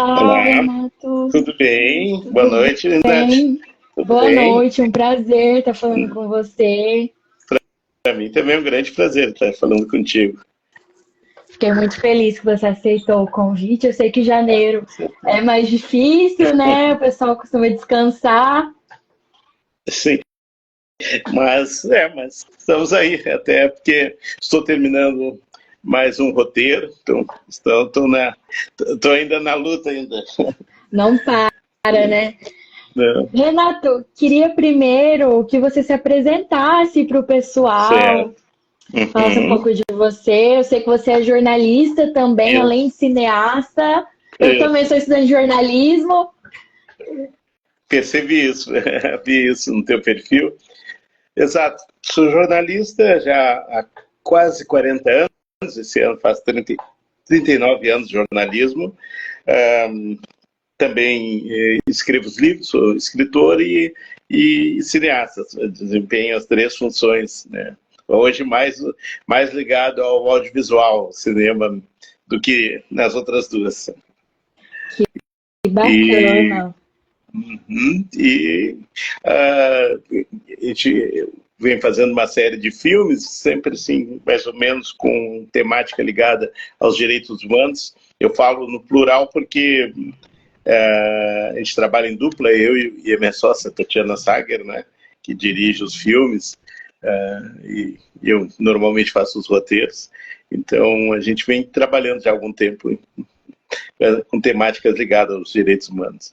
Olá, Olá, Renato. tudo bem? Boa Tudo noite, Lindsay. bem? Tudo Boa bem? noite, um prazer estar falando com você. Para mim também é um grande prazer estar falando contigo. Fiquei muito feliz que você aceitou o convite. Eu sei que janeiro é mais difícil, né? O pessoal costuma descansar. Sim, mas estamos aí, até porque estou terminando mais um roteiro, então estou ainda na luta ainda. Não para, né? Né? Renato, queria primeiro que você se apresentasse para o pessoal, Certo. falasse um Uhum. pouco de você. Eu sei que você é jornalista também, além de Isso, cineasta. Eu também sou isso. estudante de jornalismo. Percebi isso, vi isso no teu perfil. Exato. Sou jornalista já há quase 40 anos, esse ano faz 39 anos de jornalismo. Um, Também escrevo os livros, sou escritor e cineasta. Desempenho as três funções, né? Hoje mais ligado ao audiovisual, cinema, do que nas outras duas. Que E bacana. E a gente vem fazendo uma série de filmes, sempre assim, mais ou menos com temática ligada aos direitos humanos. Eu falo no plural porque a gente trabalha em dupla, eu e a minha sócia, Tatiana Sager, né, que dirige os filmes, e eu normalmente faço os roteiros. Então, a gente vem trabalhando já há algum tempo com temáticas ligadas aos direitos humanos.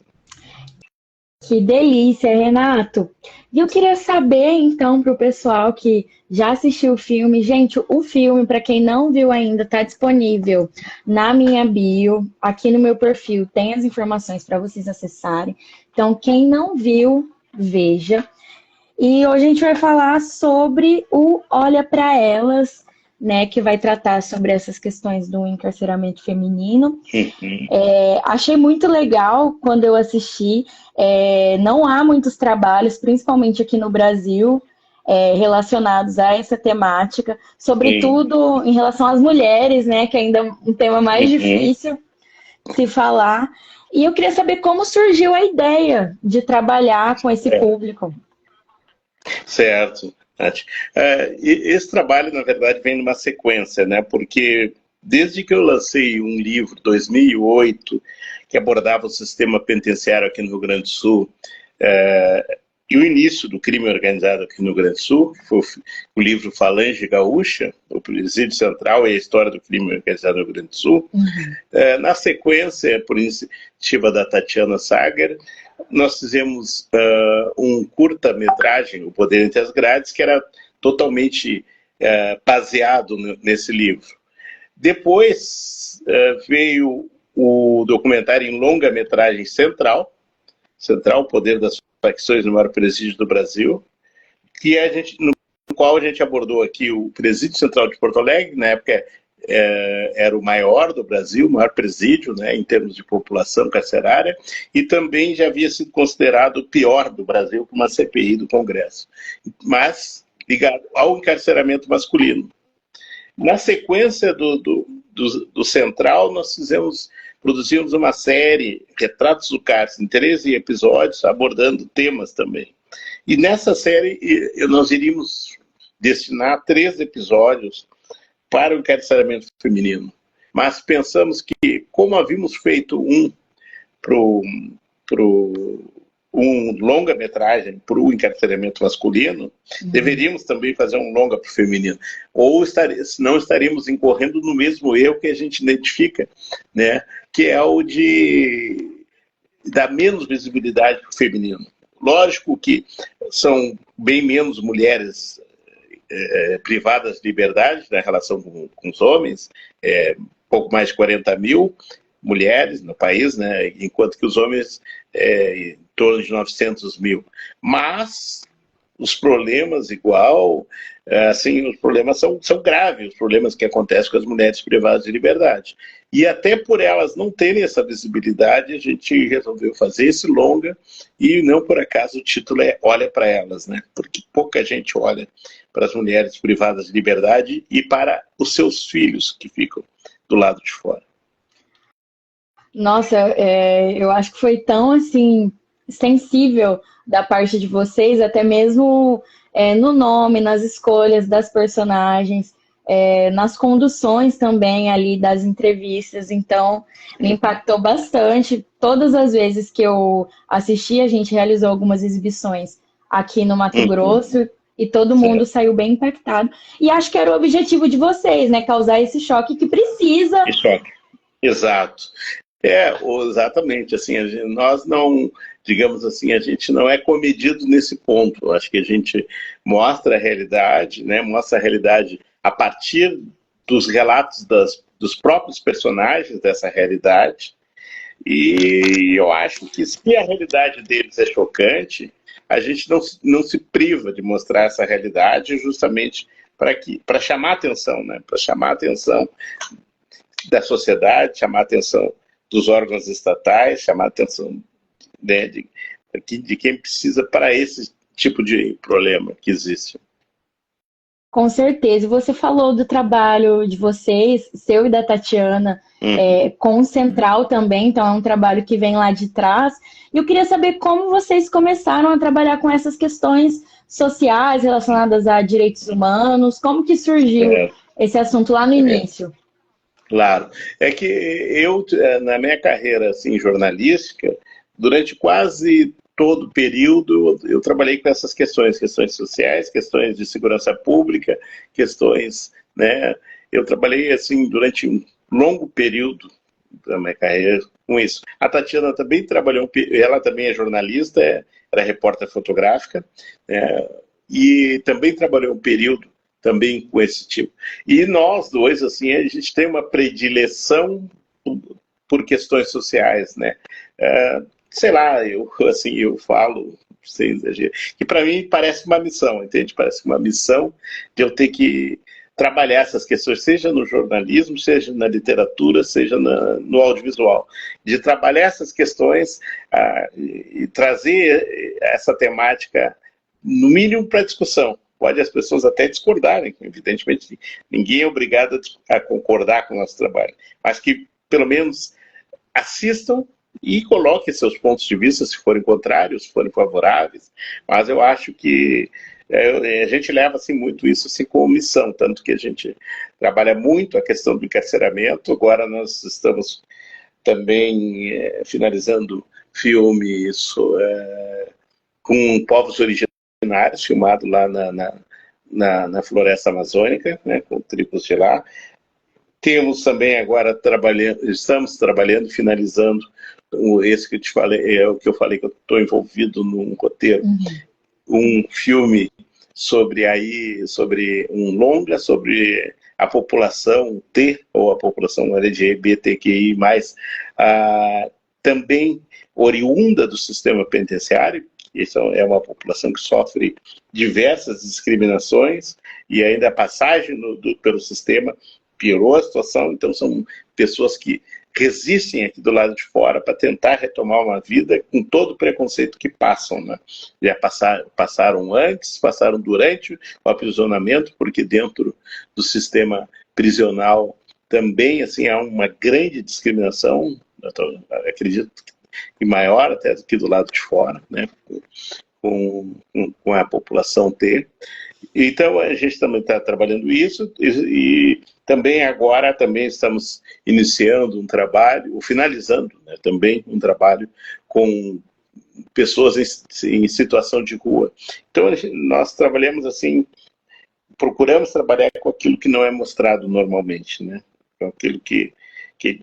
Que delícia, Renato. E eu queria saber, então, para o pessoal que já assistiu o filme, gente, o filme, para quem não viu ainda, está disponível na minha bio, aqui no meu perfil, tem as informações para vocês acessarem. Então, quem não viu, veja. E hoje a gente vai falar sobre o Olha para Elas, né, que vai tratar sobre essas questões do encarceramento feminino. Achei muito legal quando eu assisti. Não há muitos trabalhos, principalmente aqui no Brasil, relacionados a essa temática, Sim. sobretudo em relação às mulheres, né, que ainda é um tema mais Uhum. difícil de se falar. E eu queria saber como surgiu a ideia de trabalhar com esse É. público. Certo. Nath. Esse trabalho, na verdade, vem numa sequência, né? Porque desde que eu lancei um livro, 2008, que abordava o sistema penitenciário aqui no Rio Grande do Sul, e o início do crime organizado aqui no Rio Grande do Sul, que foi o livro Falange Gaúcha, o Presídio Central e a História do Crime Organizado no Rio Grande do Sul. Na sequência, por iniciativa da Tatiana Sager, nós fizemos um curta-metragem, O Poder Entre as Grades, que era totalmente baseado nesse livro. Depois veio o documentário em longa-metragem Central, o Poder das Facções no Maior Presídio do Brasil, que no qual a gente abordou aqui o Presídio Central de Porto Alegre, na época era o maior do Brasil, o maior presídio, né, em termos de população carcerária, e também já havia sido considerado o pior do Brasil por uma CPI do Congresso, mas ligado ao encarceramento masculino. Na sequência do Central, nós produzimos uma série, Retratos do Cárcere, em 13 episódios, abordando temas também. E nessa série, nós iríamos destinar 3 episódios para o encarceramento feminino. Mas pensamos que, como havíamos feito um longa-metragem para o encarceramento masculino, deveríamos também fazer um longa para o feminino. Ou não estaríamos incorrendo no mesmo erro que a gente identifica, né? Que é o de dar menos visibilidade para o feminino. Lógico que são bem menos mulheres privadas de liberdade na relação com os homens, pouco mais de 40 mil mulheres no país, né, enquanto que os homens em torno de 900 mil. Mas os problemas igual, assim, os problemas são graves, os problemas que acontecem com as mulheres privadas de liberdade. E até por elas não terem essa visibilidade, a gente resolveu fazer esse longa, e não por acaso o título é Olha para Elas, né? Porque pouca gente olha para as mulheres privadas de liberdade e para os seus filhos que ficam do lado de fora. Nossa, eu acho que foi tão assim sensível da parte de vocês, até mesmo no nome, nas escolhas das personagens, nas conduções também ali das entrevistas. Então, me impactou bastante. Todas as vezes que eu assisti, a gente realizou algumas exibições aqui no Mato Uhum, Grosso e todo mundo certo. saiu bem impactado. E acho que era o objetivo de vocês, né? Causar esse choque que precisa. Que choque. Exato. Exatamente, assim, nós não, digamos assim, a gente não é comedido nesse ponto. Eu acho que a gente mostra a realidade, né? Mostra a realidade a partir dos relatos dos próprios personagens dessa realidade. E eu acho que se a realidade deles é chocante, a gente não se priva de mostrar essa realidade justamente para chamar atenção, né? Para chamar a atenção da sociedade, chamar a atenção dos órgãos estatais, chamar a atenção, né, de quem precisa para esse tipo de problema que existe. Com certeza. E você falou do trabalho de vocês, seu e da Tatiana, Uhum. com o Central também, então é um trabalho que vem lá de trás. E eu queria saber como vocês começaram a trabalhar com essas questões sociais relacionadas a direitos humanos, como que surgiu É, esse assunto lá no é, início? claro. É que eu, na minha carreira assim, jornalística, durante quase todo o período, eu trabalhei com essas questões, questões sociais, questões de segurança pública, questões, né? Eu trabalhei assim durante um longo período da minha carreira com isso. A Tatiana também trabalhou, ela também é jornalista, era repórter fotográfica, é, e também trabalhou um período também com esse tipo. E nós dois, assim, a gente tem uma predileção por questões sociais, né? Sei lá, assim, eu falo, sem exagero, que para mim parece uma missão, entende? Parece uma missão de eu ter que trabalhar essas questões, seja no jornalismo, seja na literatura, seja no audiovisual, de trabalhar essas questões e trazer essa temática, no mínimo, para discussão. Pode as pessoas até discordarem, evidentemente, ninguém é obrigado a concordar com o nosso trabalho, mas que, pelo menos, assistam e coloquem seus pontos de vista, se forem contrários, se forem favoráveis, mas eu acho que a gente leva assim, muito isso assim, como missão, tanto que a gente trabalha muito a questão do encarceramento, agora nós estamos também finalizando filmes com povos originários, filmado lá na floresta amazônica, né, com tribos de lá. Temos também agora estamos trabalhando, finalizando esse que eu te falei, é o que eu falei que eu estou envolvido num roteiro, Uhum. um filme sobre um longa sobre a população T ou a população LGBTQI+, também oriunda do sistema penitenciário. Isso é uma população que sofre diversas discriminações e ainda a passagem pelo sistema piorou a situação, então são pessoas que resistem aqui do lado de fora para tentar retomar uma vida com todo o preconceito que passam, né? Já passaram antes, passaram durante o aprisionamento, porque dentro do sistema prisional também assim há uma grande discriminação, acredito que maior até do que do lado de fora, né? Com a população T. Então a gente também está trabalhando isso e também agora também estamos iniciando um trabalho, ou finalizando, né, também um trabalho com pessoas em situação de rua. Então nós trabalhamos assim, procuramos trabalhar com aquilo que não é mostrado normalmente, né? Com aquilo que, que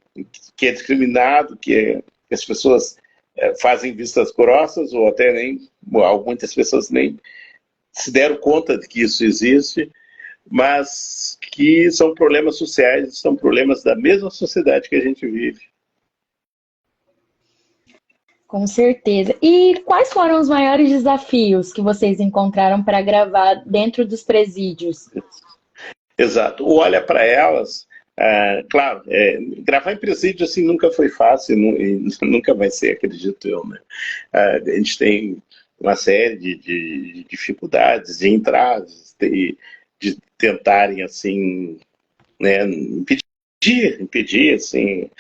é discriminado, que as pessoas fazem vistas grossas ou até nem, muitas pessoas nem se deram conta de que isso existe, mas que são problemas sociais, são problemas da mesma sociedade que a gente vive. Com certeza. E quais foram os maiores desafios que vocês encontraram para gravar dentro dos presídios? Exato. Olha para elas, claro, gravar em presídio assim nunca foi fácil e nunca vai ser, acredito eu, né? A gente tem uma série de dificuldades, de entraves, de tentarem assim, né, impedir impedir, assim,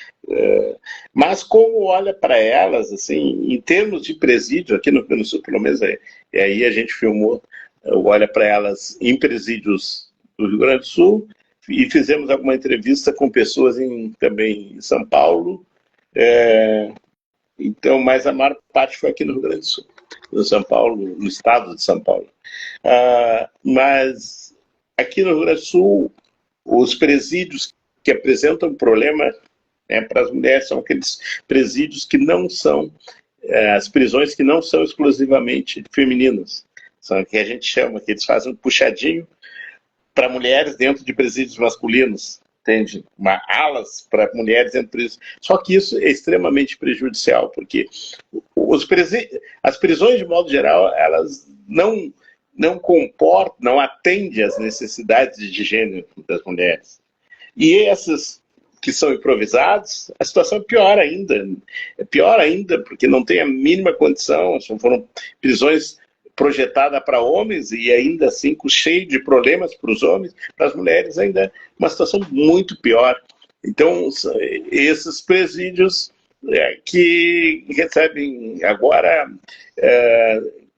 mas como olha para elas, assim, em termos de presídio, aqui no Rio Grande do Sul, pelo menos, e aí a gente filmou, olha para elas em presídios do Rio Grande do Sul, e fizemos alguma entrevista com pessoas também em São Paulo, então, mas a maior parte foi aqui no Rio Grande do Sul, no São Paulo, no estado de São Paulo. Mas aqui no Rio Grande do Sul, os presídios que apresentam problema para as mulheres são aqueles presídios que não são, as prisões que não são exclusivamente femininas. São o que a gente chama, que eles fazem um puxadinho para mulheres dentro de presídios masculinos, entende? Alas para mulheres dentro de presídios. Só que isso é extremamente prejudicial, porque as prisões, de modo geral, elas não comportam, não atendem às necessidades de gênero das mulheres. E essas que são improvisados, a situação é pior ainda, porque não tem a mínima condição, foram prisões projetadas para homens e ainda assim cheio de problemas para os homens, para as mulheres ainda é uma situação muito pior. Então, esses presídios que recebem agora,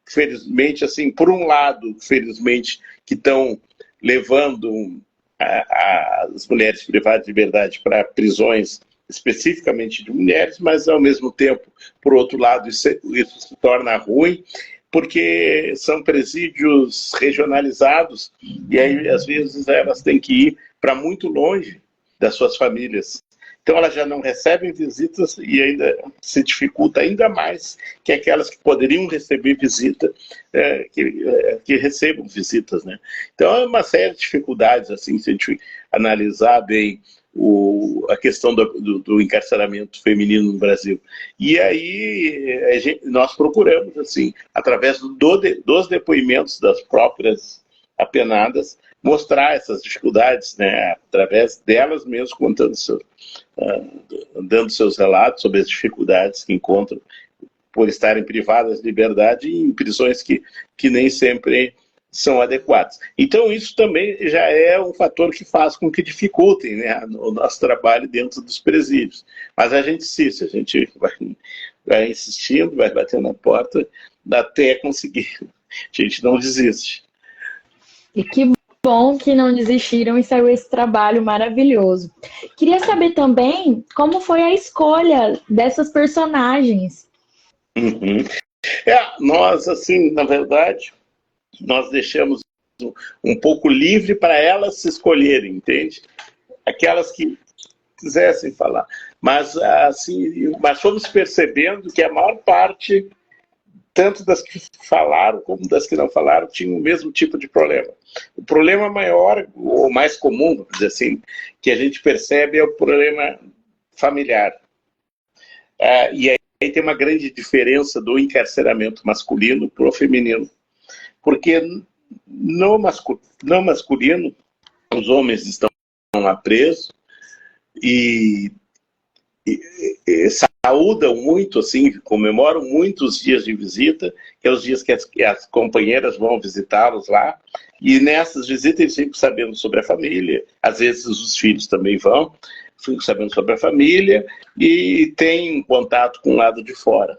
felizmente, assim, por um lado, felizmente, que estão levando as mulheres privadas de liberdade para prisões especificamente de mulheres, mas ao mesmo tempo, por outro lado, isso se torna ruim, porque são presídios regionalizados e aí às vezes elas têm que ir para muito longe das suas famílias. Então elas já não recebem visitas e ainda se dificulta ainda mais que aquelas que poderiam receber visita, que recebam visitas, né? Então é uma série de dificuldades, assim, se a gente analisar bem a questão do encarceramento feminino no Brasil. E aí nós procuramos, assim, através dos depoimentos das próprias apenadas, mostrar essas dificuldades, né, através delas mesmas dando seus relatos sobre as dificuldades que encontram por estarem privadas de liberdade em prisões que nem sempre são adequadas. Então isso também já é um fator que faz com que dificultem, né, o nosso trabalho dentro dos presídios. Mas a gente insiste, a gente vai insistindo, vai batendo na porta até conseguir. A gente não desiste. E que bom que não desistiram e saiu esse trabalho maravilhoso. Queria saber também como foi a escolha dessas personagens. Uhum. Nós, assim, na verdade, nós deixamos um pouco livre para elas se escolherem, entende? Aquelas que quisessem falar. Mas, assim, fomos percebendo que a maior parte, tanto das que falaram como das que não falaram, tinham o mesmo tipo de problema. O problema maior, ou mais comum, vamos dizer assim, que a gente percebe é o problema familiar. E aí tem uma grande diferença do encarceramento masculino para o feminino. Porque no masculino, os homens estão lá presos e saúdam muito, assim, comemoram muitos dias de visita, que é os dias que as companheiras vão visitá-los lá, e nessas visitas eles ficam sabendo sobre a família, às vezes os filhos também vão, ficam sabendo sobre a família e têm contato com o lado de fora.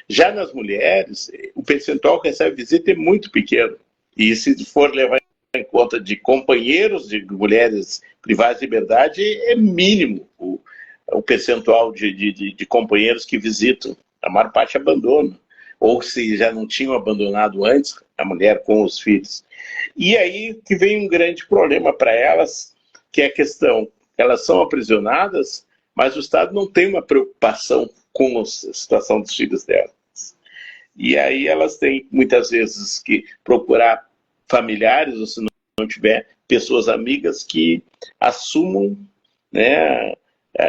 Já nas mulheres, o percentual que recebe visita é muito pequeno, e se for levar em conta de companheiros de mulheres privadas de liberdade, é mínimo o percentual de companheiros que visitam. A maior parte abandona. Ou se já não tinham abandonado antes, a mulher com os filhos. E aí que vem um grande problema para elas, que é a questão, elas são aprisionadas, mas o Estado não tem uma preocupação com a situação dos filhos delas. E aí elas têm, muitas vezes, que procurar familiares, ou se não tiver, pessoas amigas que assumam, né,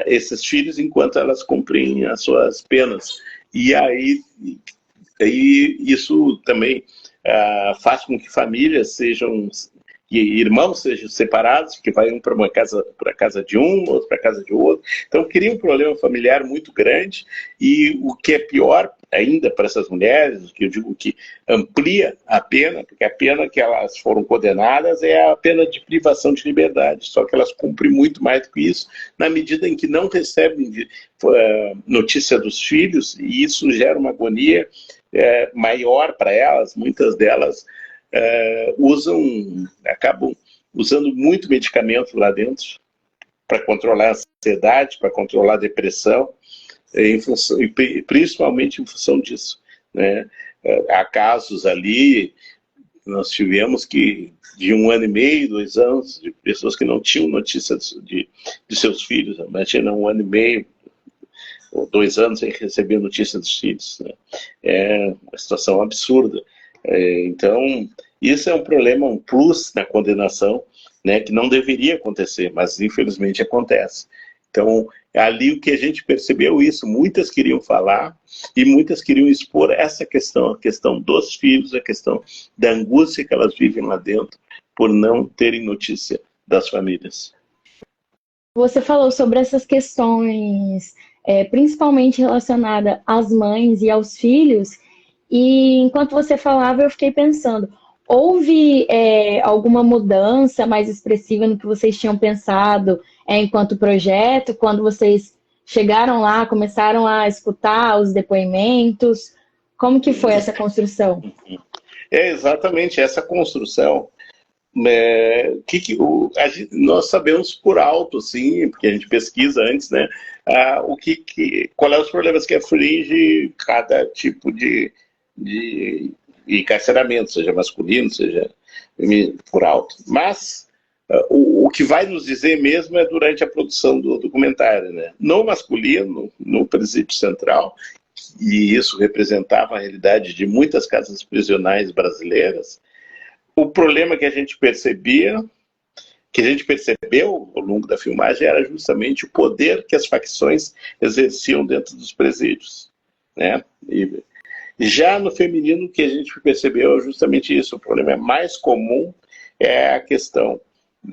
esses filhos enquanto elas cumprem as suas penas. E aí isso também faz com que famílias que irmãos sejam separados, que vai um para a casa de um, outro para a casa de outro. Então cria um problema familiar muito grande e o que é pior, ainda para essas mulheres, que eu digo que amplia a pena, porque a pena que elas foram condenadas é a pena de privação de liberdade, só que elas cumprem muito mais do que isso, na medida em que não recebem notícia dos filhos, e isso gera uma agonia maior para elas. Muitas delas acabam usando muito medicamento lá dentro para controlar a ansiedade, para controlar a depressão, principalmente em função disso, né? Há casos ali, nós tivemos que de 1 ano e meio, 2 anos, de pessoas que não tinham notícia de seus filhos. Imagina 1 ano e meio, ou 2 anos sem receber notícia dos filhos, né? É uma situação absurda. Então, isso é um problema, um plus na condenação, né, que não deveria acontecer, mas infelizmente acontece. Então, ali o que a gente percebeu isso, muitas queriam falar e muitas queriam expor essa questão, a questão dos filhos, a questão da angústia que elas vivem lá dentro por não terem notícia das famílias. Você falou sobre essas questões, principalmente relacionadas às mães e aos filhos, e enquanto você falava, eu fiquei pensando, houve alguma mudança mais expressiva no que vocês tinham pensado enquanto projeto, quando vocês chegaram lá, começaram a escutar os depoimentos? Como que foi essa construção? É exatamente essa construção. Nós sabemos por alto, sim, porque a gente pesquisa antes, né? Qual é os problemas que aflige cada tipo de encarceramento, seja masculino, seja por alto. Mas o que vai nos dizer mesmo é durante a produção do documentário, né? No masculino, no presídio central, e isso representava a realidade de muitas casas prisionais brasileiras, o problema que a gente percebeu ao longo da filmagem era justamente o poder que as facções exerciam dentro dos presídios, né? E já no feminino, o que a gente percebeu é justamente isso. O problema mais comum é a questão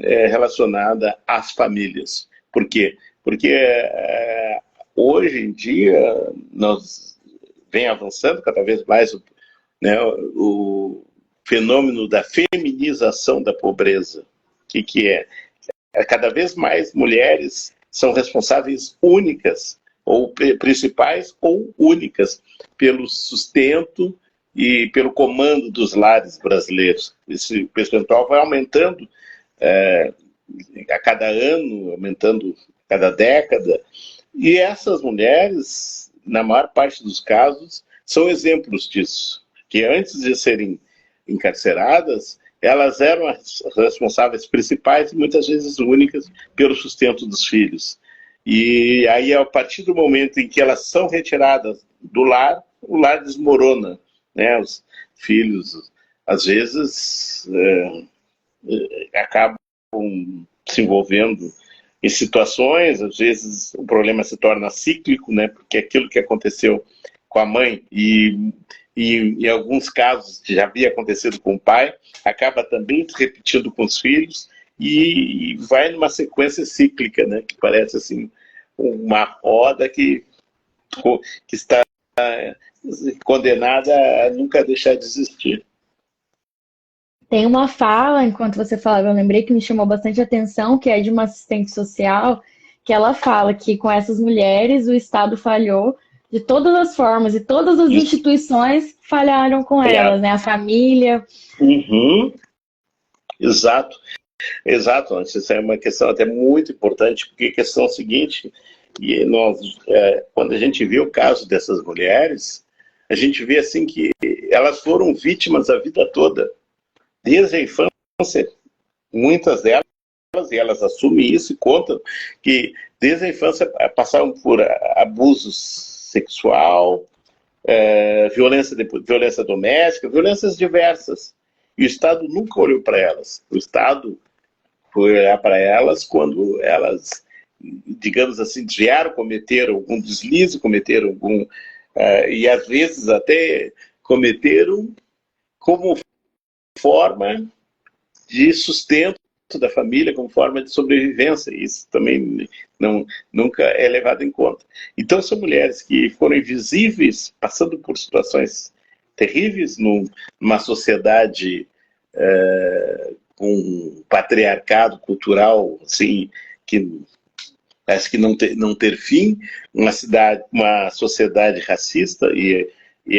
relacionada às famílias. Por quê? Porque hoje em dia nós vem avançando cada vez mais o fenômeno da feminização da pobreza. O que é? Cada vez mais mulheres são responsáveis únicas, ou principais ou únicas, pelo sustento e pelo comando dos lares brasileiros. Esse percentual vai aumentando a cada ano, aumentando a cada década, e essas mulheres, na maior parte dos casos, são exemplos disso, que antes de serem encarceradas, elas eram as responsáveis principais e muitas vezes únicas pelo sustento dos filhos. E aí, a partir do momento em que elas são retiradas do lar, o lar desmorona, né? Os filhos, às vezes, acabam se envolvendo em situações, às vezes o problema se torna cíclico, né? Porque aquilo que aconteceu com a mãe e em alguns casos já havia acontecido com o pai, acaba também se repetindo com os filhos e vai numa sequência cíclica, né? Que parece assim uma roda que está condenada a nunca deixar de existir. Tem uma fala, enquanto você falava, eu lembrei que me chamou bastante atenção, que é de uma assistente social, que ela fala que com essas mulheres o Estado falhou de todas as formas e todas as instituições falharam com elas, né? A família. Uhum. Exato. Exato, isso é uma questão até muito importante, porque a questão é a seguinte, e nós, quando a gente vê o caso dessas mulheres, a gente vê assim que elas foram vítimas a vida toda, desde a infância, muitas delas, e elas assumem isso e contam, que desde a infância passaram por abuso sexual, violência doméstica, violências diversas, e o Estado nunca olhou para elas. O Estado foi olhar para elas quando elas, digamos assim, desviaram, cometeram algum deslize, cometeram algum... e às vezes até cometeram como forma de sustento da família como forma de sobrevivência. Isso também nunca é levado em conta. Então, são mulheres que foram invisíveis, passando por situações terríveis numa sociedade com um patriarcado cultural assim, que parece que não ter fim, uma sociedade racista, e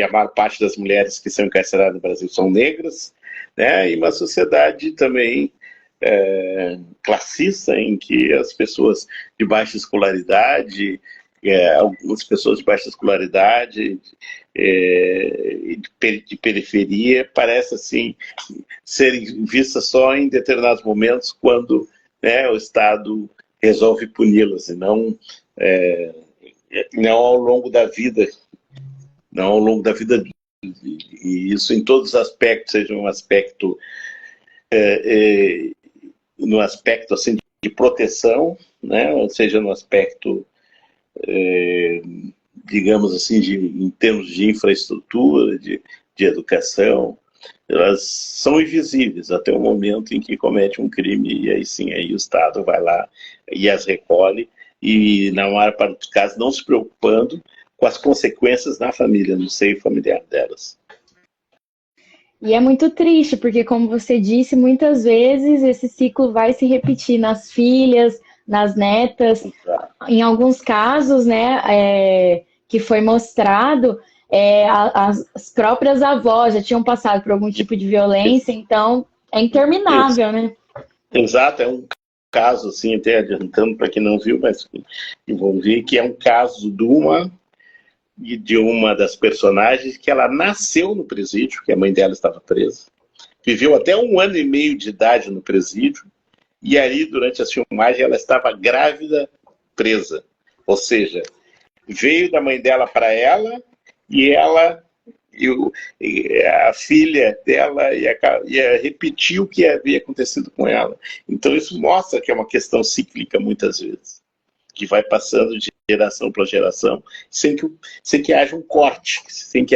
a maior parte das mulheres que são encarceradas no Brasil são negras, né? E uma sociedade também classista, em que as pessoas de baixa escolaridade, algumas pessoas de baixa escolaridade, de periferia, parece assim serem vistas só em determinados momentos, quando, né, o Estado resolve puni-las, e não ao longo da vida, e isso em todos os aspectos, seja um aspecto no aspecto assim de proteção, né, ou seja, no aspecto digamos assim, em termos de infraestrutura, de educação. Elas são invisíveis até o momento em que comete um crime, e aí sim, aí o Estado vai lá e as recolhe, e na maior parte dos casos não se preocupando com as consequências na família, no seio familiar delas. E é muito triste, porque como você disse, muitas vezes esse ciclo vai se repetir nas filhas, nas netas. Em alguns casos, né, que foi mostrado, as próprias avós já tinham passado por algum tipo de violência, então é interminável, né? Exato, é um caso, assim, até adiantando para quem não viu, mas envolvi, que é um caso de uma das personagens que ela nasceu no presídio, que a mãe dela estava presa, viveu até 1 ano e meio de idade no presídio, e aí, durante a filmagem, ela estava grávida, presa. Ou seja, veio da mãe dela para ela, e a filha dela ia repetir o que havia acontecido com ela. Então, isso mostra que é uma questão cíclica, muitas vezes, que vai passando de geração para geração, sem que haja um corte, sem que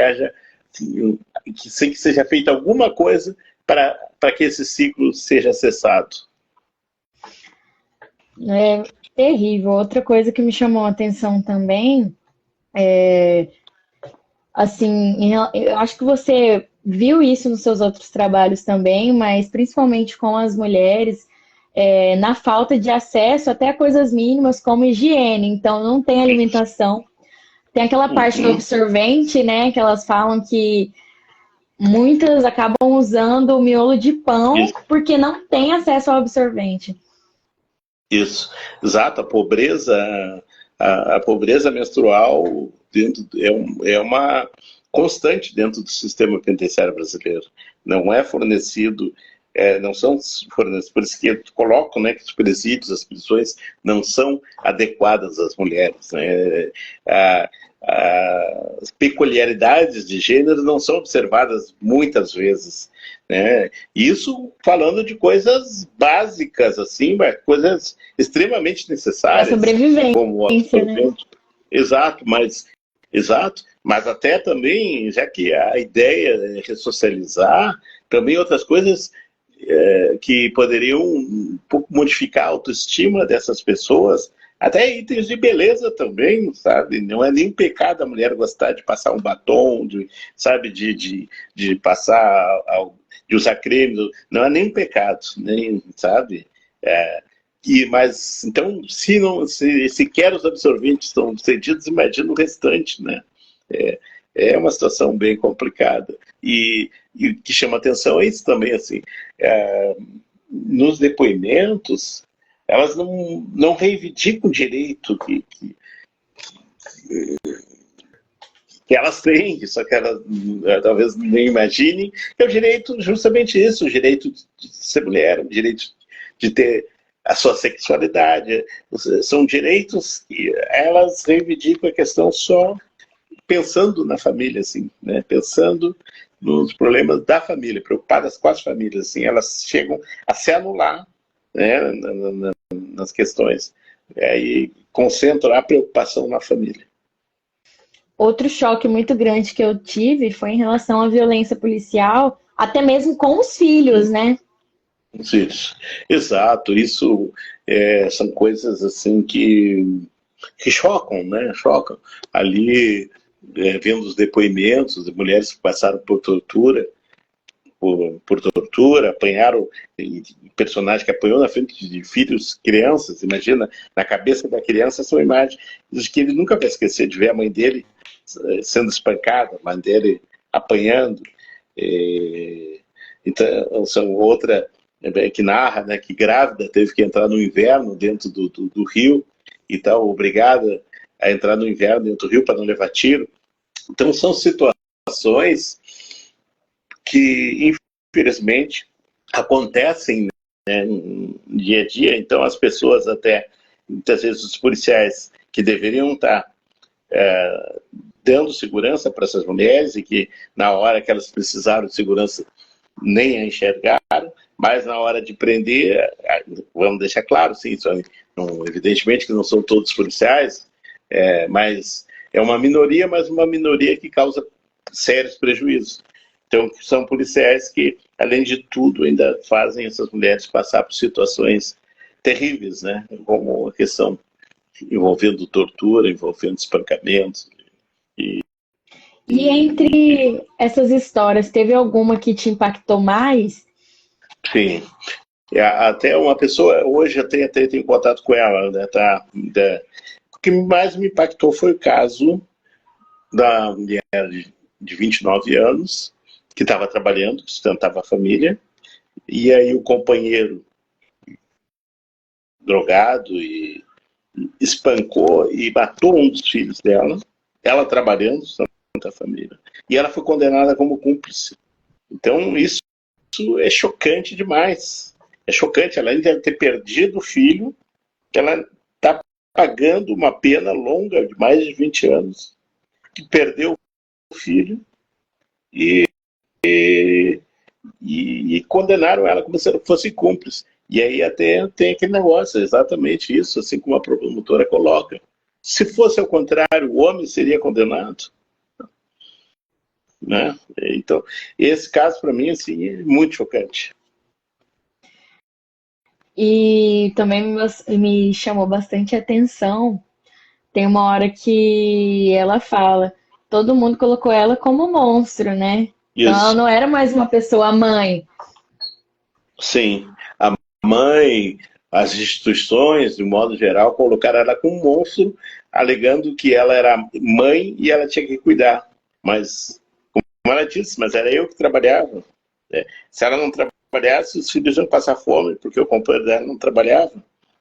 seja feita alguma coisa para que esse ciclo seja cessado. É terrível. Outra coisa que me chamou a atenção também, assim, eu acho que você viu isso nos seus outros trabalhos também, mas principalmente com as mulheres, na falta de acesso até a coisas mínimas como higiene. Então, não tem alimentação. Tem aquela parte do absorvente, né, que elas falam que muitas acabam usando o miolo de pão porque não tem acesso ao absorvente. Isso, exato. A pobreza menstrual é uma constante dentro do sistema penitenciário brasileiro. Não é fornecido, não são fornecidos, por isso que eu coloco, né, que os presídios, as prisões não são adequadas às mulheres, né? As peculiaridades de gênero não são observadas muitas vezes, né? Isso falando de coisas básicas, assim, mas coisas extremamente necessárias. A sobrevivência, como o absorvente. Exato, mas até também, já que a ideia é ressocializar, também outras coisas que poderiam um pouco modificar a autoestima dessas pessoas, até itens de beleza também, sabe? Não é nem pecado a mulher gostar de passar um batom, sabe? De passar, de usar creme, não é nem pecado, nem, sabe? Mas, então, se sequer os absorventes estão cedidos, imagina o restante, né? É uma situação bem complicada. E o que chama atenção é isso também, assim, nos depoimentos, elas não reivindicam o direito que elas têm, só que elas talvez nem imaginem, é o direito, justamente isso, o direito de ser mulher, o direito de ter a sua sexualidade. São direitos que elas reivindicam a questão só pensando na família, assim, né? Pensando nos problemas da família, preocupadas com as famílias, assim, elas chegam a se anular, né, nas questões, e concentram a preocupação na família. Outro choque muito grande que eu tive foi em relação à violência policial, até mesmo com os filhos, né? os filhos. Exato, isso são coisas assim que chocam, né? Chocam. Ali, vendo os depoimentos de mulheres que passaram por tortura, por tortura, apanharam, personagem que apanhou na frente de filhos, crianças, imagina, na cabeça da criança são imagens que ele nunca vai esquecer de ver a mãe dele sendo espancada, a mãe dele apanhando. Então, são outra que narra, né, que grávida teve que entrar no inverno dentro do rio e tal, obrigada a entrar no inverno dentro do rio para não levar tiro. Então, são situações que, infelizmente, acontecem, né, no dia a dia. Então, as pessoas até, muitas vezes, os policiais que deveriam estar dando segurança para essas mulheres e que, na hora que elas precisaram de segurança, nem a enxergaram, mas na hora de prender, vamos deixar claro, sim, evidentemente que não são todos policiais, mas é uma minoria, mas uma minoria que causa sérios prejuízos. Então, são policiais que, além de tudo, ainda fazem essas mulheres passar por situações terríveis, né? Como a questão envolvendo tortura, envolvendo espancamentos. E entre essas histórias, teve alguma que te impactou mais? Sim. Até uma pessoa, hoje até tenho contato com ela, né? O que mais me impactou foi o caso da mulher de 29 anos, que estava trabalhando, que sustentava a família, e aí o companheiro drogado e espancou e matou um dos filhos dela, ela trabalhando, sustentando a família, e ela foi condenada como cúmplice. Então isso é chocante demais. É chocante, ela ainda deve ter perdido o filho, ela está pagando uma pena longa de mais de 20 anos, que perdeu o filho e condenaram ela como se ela fosse cúmplice. E aí até tem aquele negócio, exatamente isso, assim como a promotora coloca. Se fosse ao contrário, o homem seria condenado. Né? Então, esse caso para mim assim, é muito chocante. E também me chamou bastante atenção. Tem uma hora que ela fala, todo mundo colocou ela como monstro, né? Então ela Isso, não era mais uma pessoa mãe. sim. A mãe, as instituições, de modo geral, colocaram ela como um monstro, alegando que ela era mãe e ela tinha que cuidar. Mas, como ela disse, mas era eu que trabalhava. Se ela não trabalhasse, os filhos iam passar fome, porque o companheiro dela não trabalhava,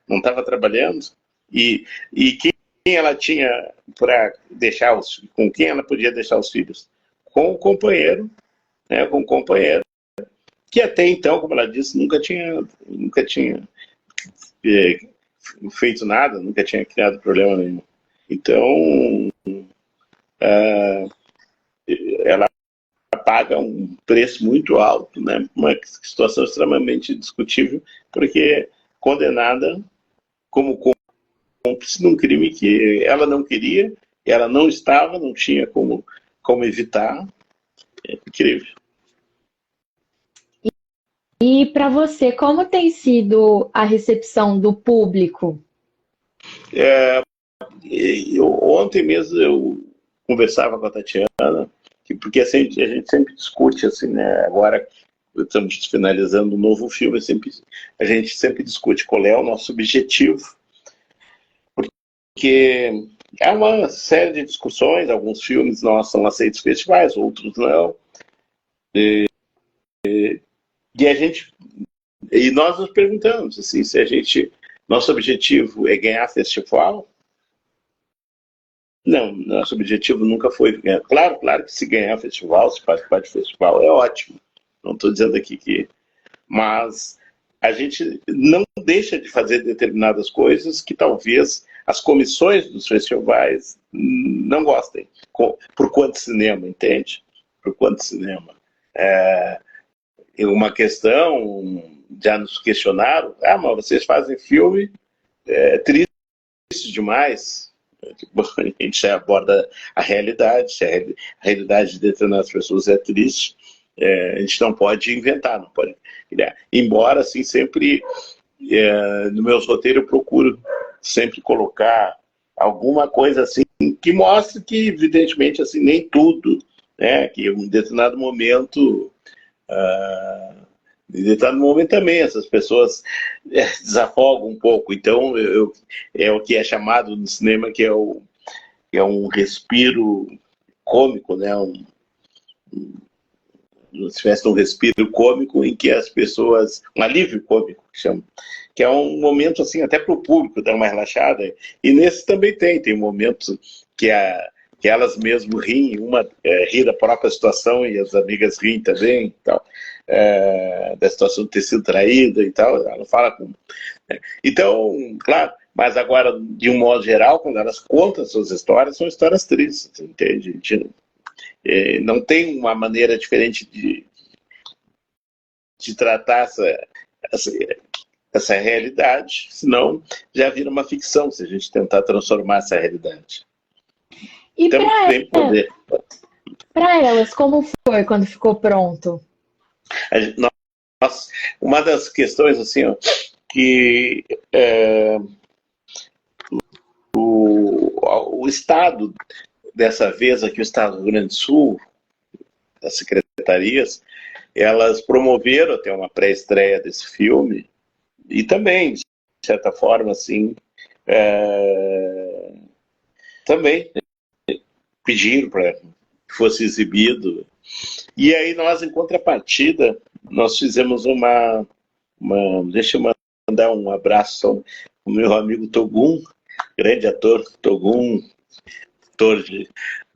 não estava trabalhando. E quem ela tinha para deixar com quem ela podia deixar os filhos? Com o companheiro, né, com o companheiro, que até então, como ela disse, nunca tinha feito nada, nunca tinha criado problema nenhum. Então, ela paga um preço muito alto, né? Uma situação extremamente discutível, porque condenada como cúmplice num crime que ela não queria, ela não estava, não tinha como evitar. É incrível. E para você, como tem sido a recepção do público? Ontem mesmo eu conversava com a Tatiana, porque assim, a gente sempre discute, assim, né? Agora estamos finalizando um novo filme, a gente sempre discute qual é o nosso objetivo, porque há uma série de discussões, alguns filmes nossos são aceitos em festivais, outros não, e nós nos perguntamos assim, se nosso objetivo é ganhar festival. Não, nosso objetivo nunca foi ganhar. Claro que se ganhar festival, se participar de festival, é ótimo. Não estou dizendo aqui que... Mas a gente não deixa de fazer determinadas coisas que talvez as comissões dos festivais não gostem. Por quanto cinema, entende? Por quanto cinema. Uma questão, já nos questionaram, mas vocês fazem filme triste demais. A gente aborda a realidade, se a realidade de determinadas pessoas é triste, a gente não pode inventar, não pode criar. Embora, assim, sempre, no meu roteiro eu procuro sempre colocar alguma coisa assim que mostre que, evidentemente, assim, nem tudo, né, que em um determinado momento, em determinado momento também essas pessoas desafogam um pouco. Então, é o que é chamado no cinema que é um respiro cômico, né, se tivesse um respiro cômico em que as pessoas, um alívio cômico, que chama, que é um momento assim até para o público dar uma relaxada, e nesse também tem momentos que elas mesmo riem, uma ri da própria situação e as amigas riem também, tal, da situação de ter sido traída e tal, ela não fala com... Né? Então, claro, mas agora, de um modo geral, quando elas contam suas histórias, são histórias tristes, entende? Não tem uma maneira diferente de tratar essa realidade, senão já vira uma ficção, se a gente tentar transformar essa realidade. E então, para elas, como foi quando ficou pronto? Uma das questões, assim, ó, que o Estado, dessa vez aqui o Estado do Rio Grande do Sul, as secretarias, elas promoveram até uma pré-estreia desse filme e também, de certa forma, assim, também pediram para que fosse exibido. E aí nós, em contrapartida, nós fizemos deixa eu mandar um abraço ao meu amigo Togum, grande ator, Togum, ator de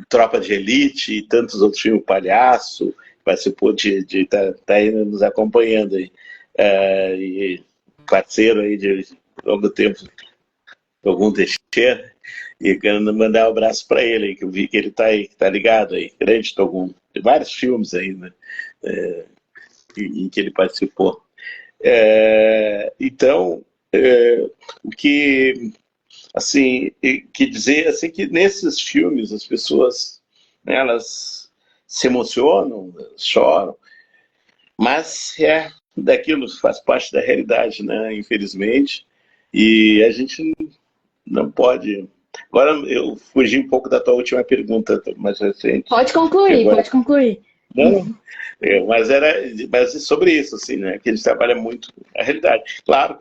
Tropa de Elite e tantos outros filmes, Palhaço, participou de tá aí nos acompanhando aí, e parceiro aí de longo tempo, Togum Teixeira, e quero mandar um abraço para ele, que eu vi que ele tá aí, tá ligado aí, grande Togum, tem vários filmes aí, né, em que ele participou. Então, o que, assim, que dizer, assim, que nesses filmes as pessoas, né, elas se emocionam, choram, mas daquilo faz parte da realidade, né, infelizmente, e a gente não pode... Agora eu fugi um pouco da tua última pergunta mais recente. Pode concluir, agora... pode concluir. Não, mas sobre isso, assim, né? Que a gente trabalha muito a realidade. Claro,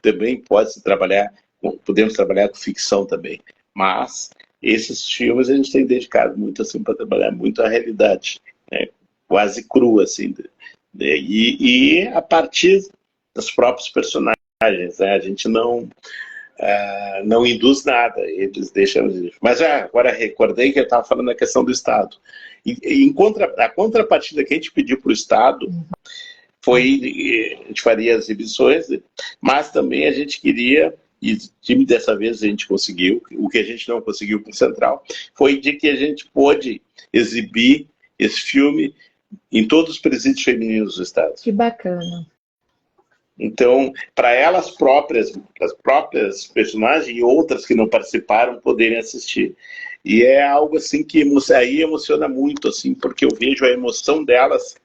também podemos trabalhar com ficção também, mas esses filmes a gente tem dedicado muito assim para trabalhar muito a realidade, né? Quase crua, assim, e a partir dos próprios personagens, né? A gente não induz nada, eles deixam... Mas agora recordei que eu estava falando da questão do Estado. A contrapartida que a gente pediu para o Estado foi, a gente faria as exibições, mas também a gente queria, e dessa vez a gente conseguiu, o que a gente não conseguiu para o Central, foi de que a gente pôde exibir esse filme em todos os presídios femininos do Estado. Que bacana. Então, para elas próprias, as próprias personagens e outras que não participaram poderem assistir. E é algo assim que aí emociona muito, assim, porque eu vejo a emoção delas,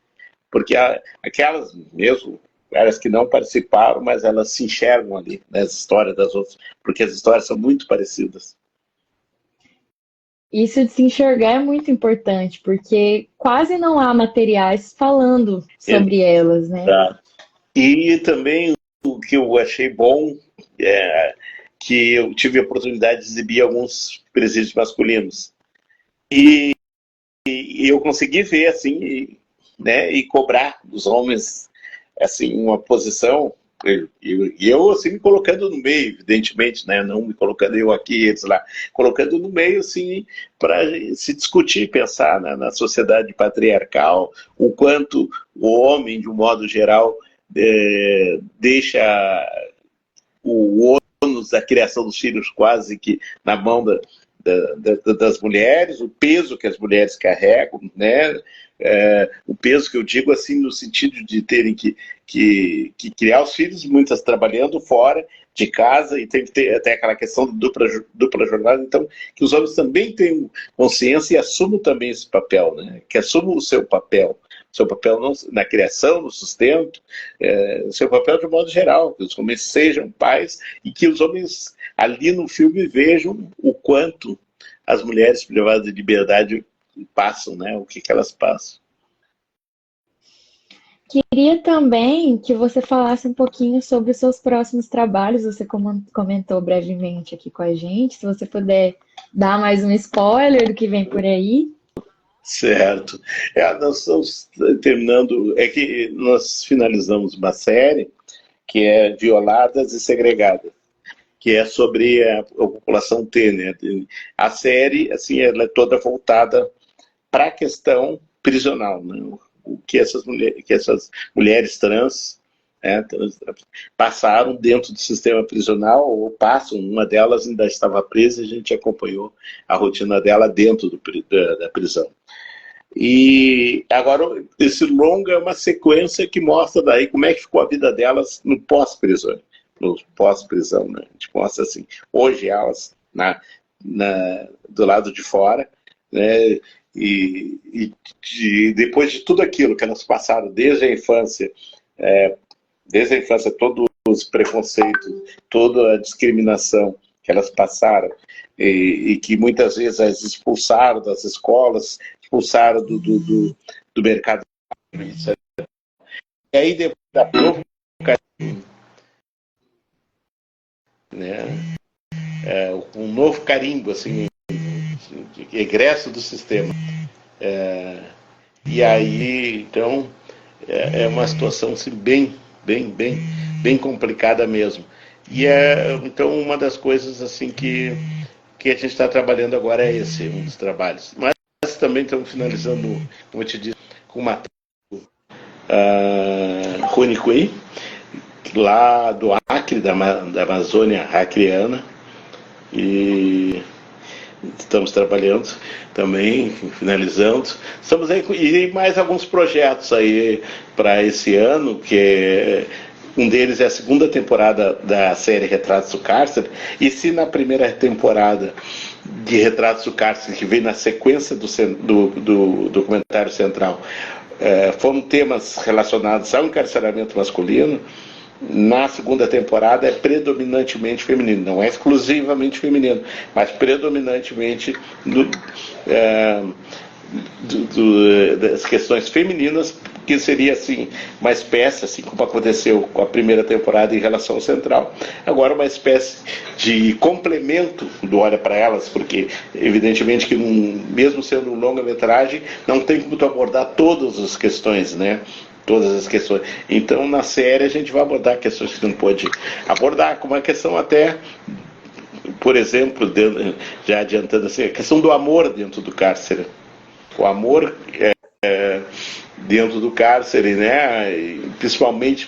porque aquelas mesmo, elas que não participaram, mas elas se enxergam ali nas histórias das outras, porque as histórias são muito parecidas. Isso de se enxergar é muito importante, porque quase não há materiais falando sobre elas, né? Tá. E também o que eu achei bom que eu tive a oportunidade de exibir alguns presídios masculinos. E eu consegui ver, assim, né, e cobrar dos homens, assim, uma posição, e eu, assim, me colocando no meio, evidentemente, né, não me colocando eu aqui, eles lá, colocando no meio, assim, para se discutir, pensar na sociedade patriarcal, o quanto o homem, de um modo geral, deixa o ônus da criação dos filhos quase que na mão das mulheres, o peso que as mulheres carregam, né? O peso que eu digo assim no sentido de terem que criar os filhos, muitas trabalhando fora de casa, e tem que ter até aquela questão de dupla jornada, então que os homens também tenham consciência e assumam também esse papel, né? Que assumam o seu papel, seu papel na criação, no sustento, seu papel de modo geral, que os homens sejam pais e que os homens ali no filme vejam o quanto as mulheres privadas de liberdade passam, né? O que elas passam. Queria também que você falasse um pouquinho sobre os seus próximos trabalhos. Você comentou brevemente aqui com a gente. Se você puder dar mais um spoiler do que vem por aí. Certo. Nós estamos terminando, que nós finalizamos uma série que é Violadas e Segregadas, que é sobre a população T, né? A série, assim, ela é toda voltada para a questão prisional, né? O que essas mulheres trans, passaram dentro do sistema prisional, ou passam, uma delas ainda estava presa, e a gente acompanhou a rotina dela dentro da prisão. E agora esse longa é uma sequência que mostra daí como é que ficou a vida delas no pós-prisão, né? A gente mostra assim, hoje elas do lado de fora, né? E depois de tudo aquilo que elas passaram desde a infância, todos os preconceitos, toda a discriminação que elas passaram, e que muitas vezes as expulsaram das escolas, expulsaram do mercado. E aí depois da provocação, né, um novo carimbo, assim, egresso do sistema. E aí, então, é uma situação assim, bem complicada mesmo. E então, uma das coisas assim que a gente está trabalhando agora é esse, um dos trabalhos. Mas também estamos finalizando, como eu te disse, com uma Rony Cui, lá do Acre, da Amazônia acreana, e estamos trabalhando também, finalizando. Estamos aí, e mais alguns projetos aí para esse ano, que um deles é a segunda temporada da série Retratos do Cárcere, e se na primeira temporada de Retratos do Cárcere, que veio na sequência do documentário central, foram temas relacionados ao encarceramento masculino, na segunda temporada é predominantemente feminino, não é exclusivamente feminino, mas predominantemente das questões femininas, que seria assim uma espécie, assim como aconteceu com a primeira temporada em relação ao central, agora uma espécie de complemento do Olha para Elas, porque evidentemente que mesmo sendo um longa-metragem não tem como tu abordar todas as questões, né? Todas as questões. Então, na série, a gente vai abordar questões que não pode abordar, como a questão até, por exemplo, já adiantando assim, a questão do amor dentro do cárcere. O amor dentro do cárcere, né? E principalmente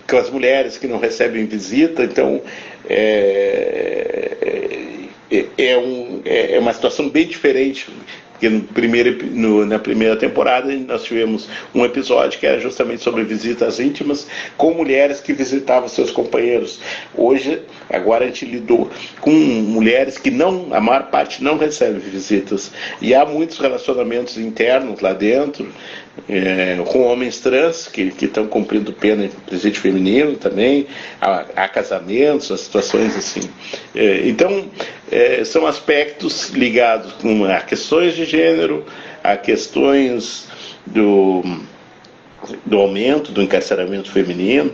com as mulheres que não recebem visita. Então, é uma situação bem diferente. Porque na primeira temporada nós tivemos um episódio que era justamente sobre visitas íntimas com mulheres que visitavam seus companheiros. Agora a gente lidou com mulheres que a maior parte não recebe visitas. E há muitos relacionamentos internos lá dentro, com homens trans que estão cumprindo pena em presídio feminino também, há casamentos, há situações assim. Então, são aspectos ligados a questões de gênero, a questões do aumento do encarceramento feminino.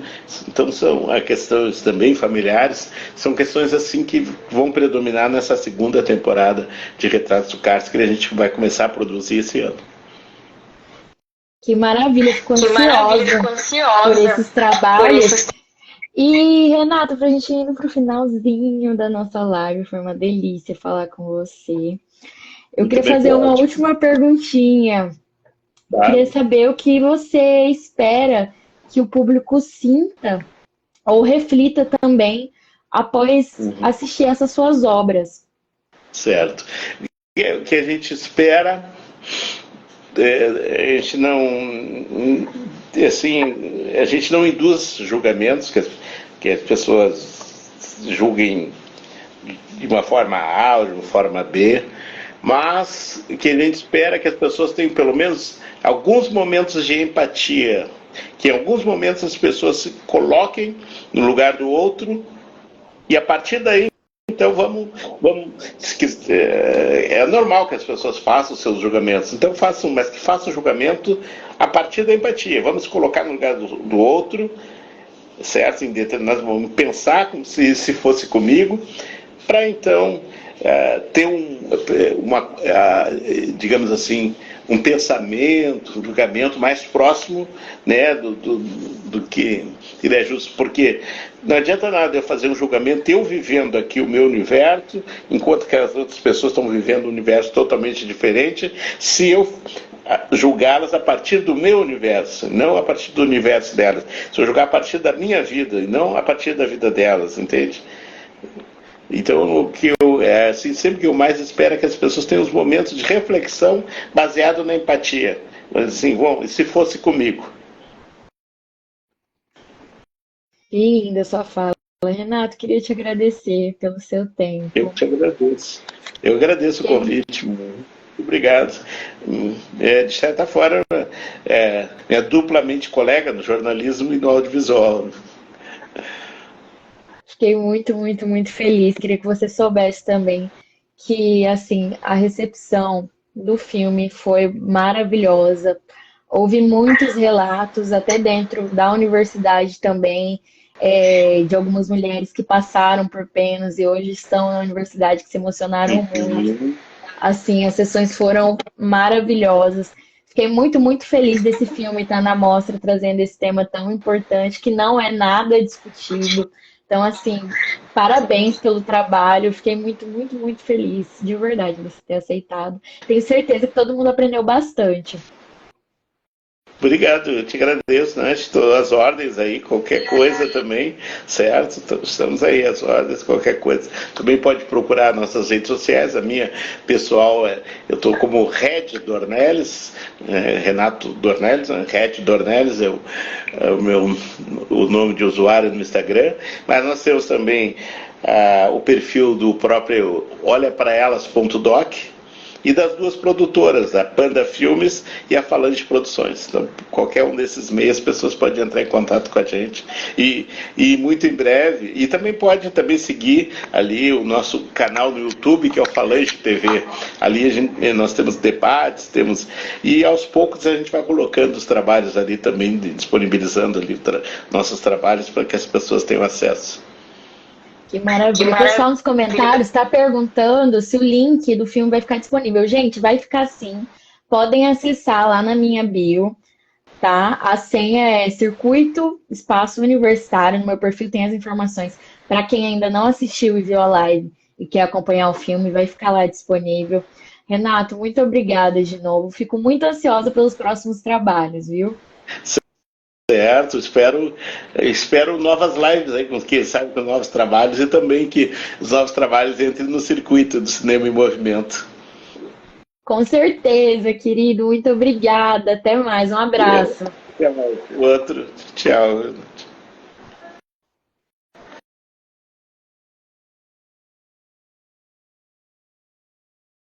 Então são questões também familiares, são questões assim que vão predominar nessa segunda temporada de Retratos do Cárcere, que a gente vai começar a produzir esse ano. Que maravilha, fico ansiosa por esses trabalhos. E, Renato, pra gente ir pro finalzinho da nossa live, foi uma delícia falar com você. Eu queria fazer uma última perguntinha. Claro. Queria saber o que você espera que o público sinta ou reflita também após assistir essas suas obras. Certo. O que a gente espera, a gente não induz julgamentos, que as pessoas julguem de uma forma A ou de uma forma B. mas que a gente espera que as pessoas tenham pelo menos alguns momentos de empatia, que em alguns momentos as pessoas se coloquem no lugar do outro, e a partir daí, então é normal que as pessoas façam seus julgamentos, então façam, mas que façam o julgamento a partir da empatia. Vamos colocar no lugar do outro, certo? Em determinados momentos, pensar como se fosse comigo, para então ter digamos assim, um pensamento, um julgamento mais próximo, né, do que é justo, porque não adianta nada eu fazer um julgamento, eu vivendo aqui o meu universo, enquanto que as outras pessoas estão vivendo um universo totalmente diferente, se eu julgá-las a partir do meu universo, não a partir do universo delas. Se eu julgar a partir da minha vida e não a partir da vida delas, entende? Então, o que assim, sempre que eu mais espero é que as pessoas tenham os momentos de reflexão baseado na empatia. Mas assim, bom, e se fosse comigo? Linda sua fala. Renato, queria te agradecer pelo seu Eu tempo. te agradeço. Eu agradeço o Fiquei, convite. Muito obrigado. De certa forma, é duplamente colega no jornalismo e no audiovisual. fiquei muito, muito, muito feliz. Queria que você soubesse também que, assim, a recepção do filme foi maravilhosa. Houve muitos relatos, até dentro da universidade também, de algumas mulheres que passaram por penas e hoje estão na universidade, que se emocionaram muito. Uhum. Assim, as sessões foram maravilhosas. Fiquei muito, muito feliz desse filme estar na mostra, trazendo esse tema tão importante, que não é nada discutido. Então, assim, parabéns pelo trabalho. Fiquei muito, muito, muito feliz, de verdade, você ter aceitado. Tenho certeza que todo mundo aprendeu bastante. Obrigado, eu te agradeço, né? Estou às ordens aí, qualquer coisa também, certo? Estamos aí às ordens, qualquer coisa. Também pode procurar nossas redes sociais, a minha pessoal, eu estou como Red Dornelles, Renato Dornelles, né? Red Dornelles o nome de usuário no Instagram, mas nós temos também o perfil do próprio olhapraelas.doc, e das duas produtoras, a Panda Filmes e a Falange Produções. Então, qualquer um desses meios, as pessoas podem entrar em contato com a gente. E muito em breve, e também pode também seguir ali o nosso canal no YouTube, que é o Falange TV. Ali nós temos debates, e aos poucos a gente vai colocando os trabalhos ali também, disponibilizando ali nossos trabalhos para que as pessoas tenham acesso. Que maravilha. O pessoal nos comentários está perguntando se o link do filme vai ficar disponível. Gente, vai ficar sim. Podem acessar lá na minha bio, tá? A senha é Circuito Espaço Universitário. No meu perfil tem as informações. Para quem ainda não assistiu e viu a live e quer acompanhar o filme, vai ficar lá disponível. Renato, muito obrigada de novo. Fico muito ansiosa pelos próximos trabalhos, viu? Certo, espero novas lives aí, quem sabe com novos trabalhos, e também que os novos trabalhos entrem no circuito do cinema em movimento. Com certeza, querido. Muito obrigada. Até mais. Um abraço. Até mais. O outro, tchau.